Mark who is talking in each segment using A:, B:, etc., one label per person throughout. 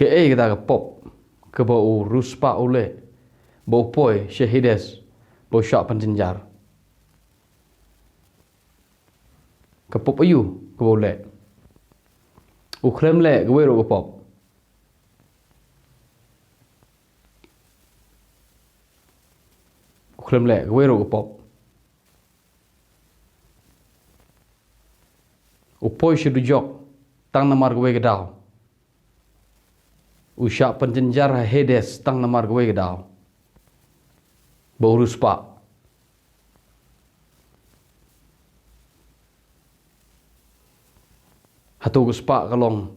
A: ke kita ke pop ke bau ruspa ule bau poi syahides bau syak penjenjar ke pop ayu ke bau le uklem le ke wero ke pop uklem le ke wero ke pop upoi syedujok tang namar ke gedau usyak penjenjar hedes tang namar ke gedau bau ruspa hatu ke spa kalong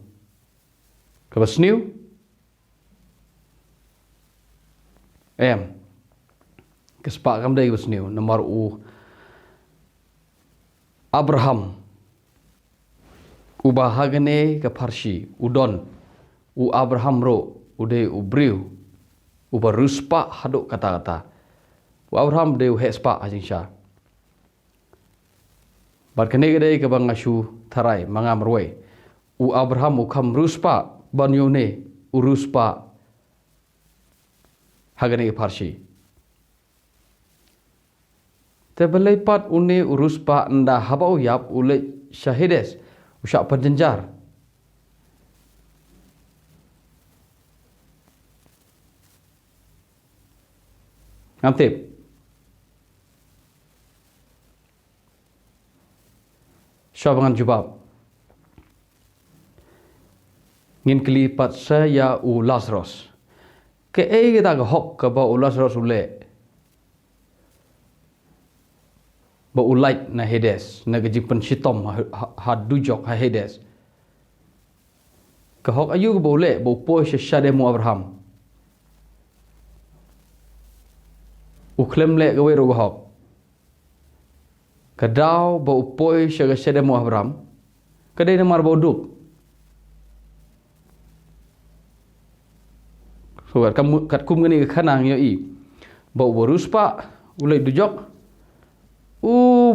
A: ke besniu ke spa kam dai besniu namar u Abraham ubahagane ke Parsi udon u Abraham ro ude ubriu ubaruspa haduk kata-kata u Abraham de u hespa ajinsha bar kene gede ke bangashu tharai mangam roi u Abraham u kham ruspa banyone u ruspa hagane ke Parsi te beleipat une uruspa nda habau yap ule syahides usyak penjenjar ngantip syabangan jubab ngin kelipat saya u Lazarus ke kita ke hok ke ba u Lazarus ule ba ulait na hedes na gajipan sitom hadujok ha hedes ke hok ayu ke boleh bo po syademu Abraham uklem le ke wero hok kadau ba po syademu Abraham kadai namar boduk so kat kum ngani ke khanang yo i ba boruspa ulai dujok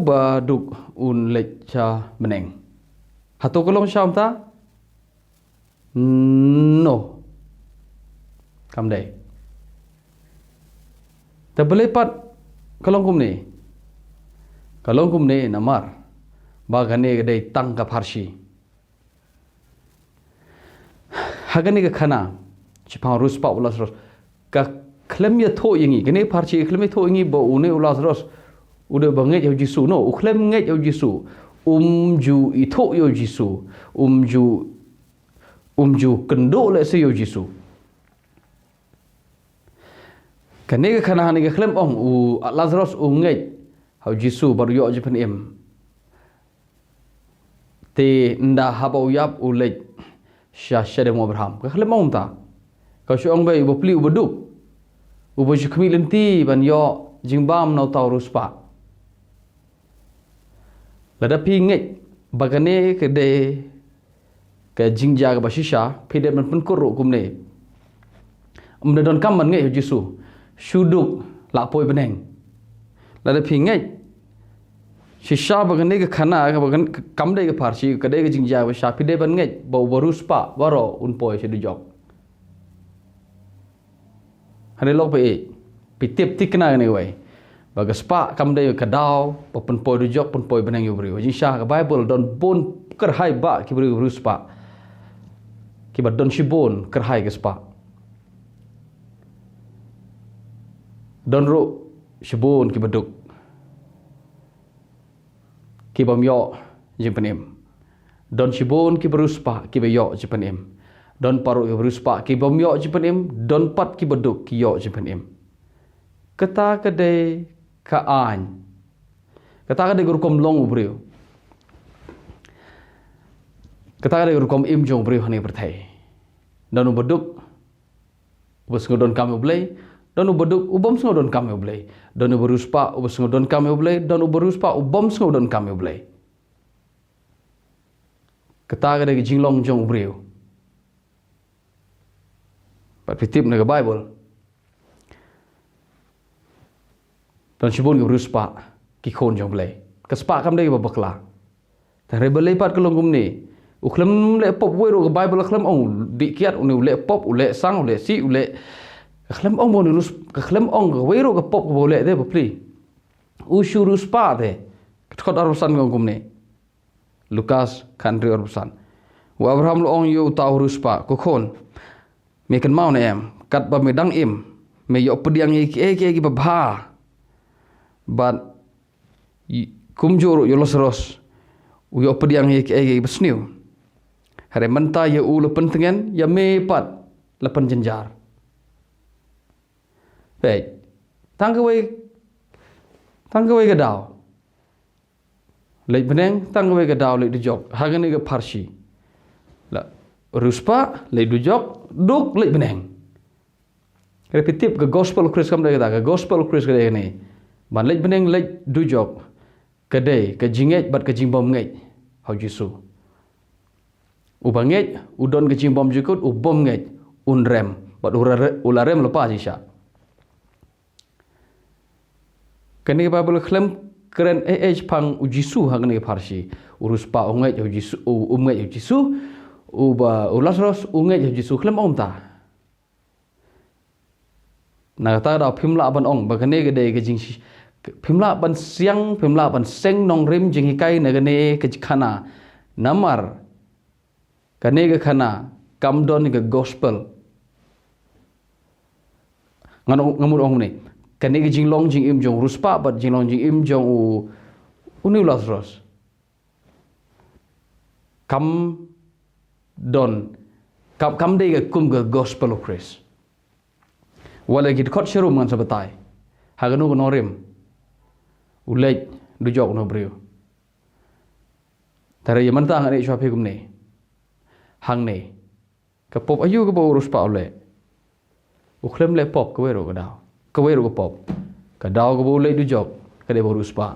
A: baduk un lecha meneng hatu kolong syam ta no kam dai ta belepat kolong kum ni namar bagane dai tang ka Parsi hagane ke khana chipang ruspa ulas ros ka klem ya tho yingi gane Parsi klem tho yingi bo une ulas ros udah banget yo Jisu no uklem nget yo Jisu ju itu yo Jisu ju kendo le se yo Jisu kane ke kana ke klem ong u Lazarus nget hau Jisu baru yo jepen em te nda habau yap ulet syadem Abraham ke klem ong ta ka syong bai bo pli ubeduk ubo jikmi lenti ban yo jingbam no tau ruspa lada pinget bagane ke de ke jingja ke basisha pide man penkuru kumne umne don kam man nge Jisu syuduk lapoi beneng lada pinget shisha bagane ke khana ke bagan kam de ke Parsi ke de ke jingja basha pide ban nge bau baruspa baro unpoi sedujok hane lok pe pitip tikna ne wai bagas pak kam dai kadau pen poi dujok pen poi benang yu bri wajin syah ke Bible don bon kerhai ba ki bri ruspa ki badon shibon kerhai ke spa don ru shibon ki baduk ki bamyo jimpenim don shibon ki beruspa ki bayo jimpenim don paru ki beruspa ki bamyo jimpenim don pat ki baduk ki yo jimpenim kata kedai kaan kata kada gurukom long ubriu kata kada gurukom im jong ubriu hani berthai dan ubeduk ubes ngodon kami ublei dan ubeduk ubom ngodon kami ublei dan uberuspa ubes ngodon kami ublei dan uberuspa ubom ngodon kami ublei kata kada jinglong jong ubriu pat pitip na Bible dan sibun ke beruspa ki khon jong blai ke spa kam dei babakla ta rebelai pat kelong kum ni Uklem le pop we ro Bible klem ong di kiat unu le pop ule sang ule si ule klem ong bon nus klem ong we ro pop boleh de bopli. Ushurus pa de. Khot arusan ngom ne. Lukas khandri arusan. Wa Abraham lo ong yo tau rus pa ko khon. Me kan mau ne em kat ba me dang im me yo pediang ki ba bha. But kumjoro yo losros. Uyo pediang ki besniu. Hari mentah ya lepen tengen ya mepat lepen jenjar. Baik. Tangkawai gadau. Lek beneng tangkawai gadau lek dujok. Hagan ni ke parsi. La ruspa lek dujok duk lek beneng. Repetip ke gospel Christ kam dah ke gospel Christ ke ni. Ban lek beneng lek dujok. Kedai ke jinget bat ke jimbom ngai. Hau Jisu. Ubanget udon ke jimbom jukut ubom ngai unrem bat ularem lepas isya. Kini Bible klaim keren pang ujisu hangni parsi urus pa ungai ujisu umngai ujisu uba ulasros ungai ujisu klaim om ta. Nah kata dah pimla ban ong bagane gede ke jing pimla ban siang pimla ban seng nong rim jing hikai nagane ke khana namar kane ke khana kamdon ke gospel ngamur ong ni kane ke jinglong jing im jong ruspa bat jinglong jing im jong uni lasros kam de ke kum ke gospel of Christ wala git khot sherum ngan sabatai haganu ko norim ulej dujok no brio tare yamanta ngani chwa phe kum ne hang ne ke pop ayu ke urus pa ole uklem le pop ke wero ke dau ke wero ke pop ke dau ke boleh dujok ke de urus pa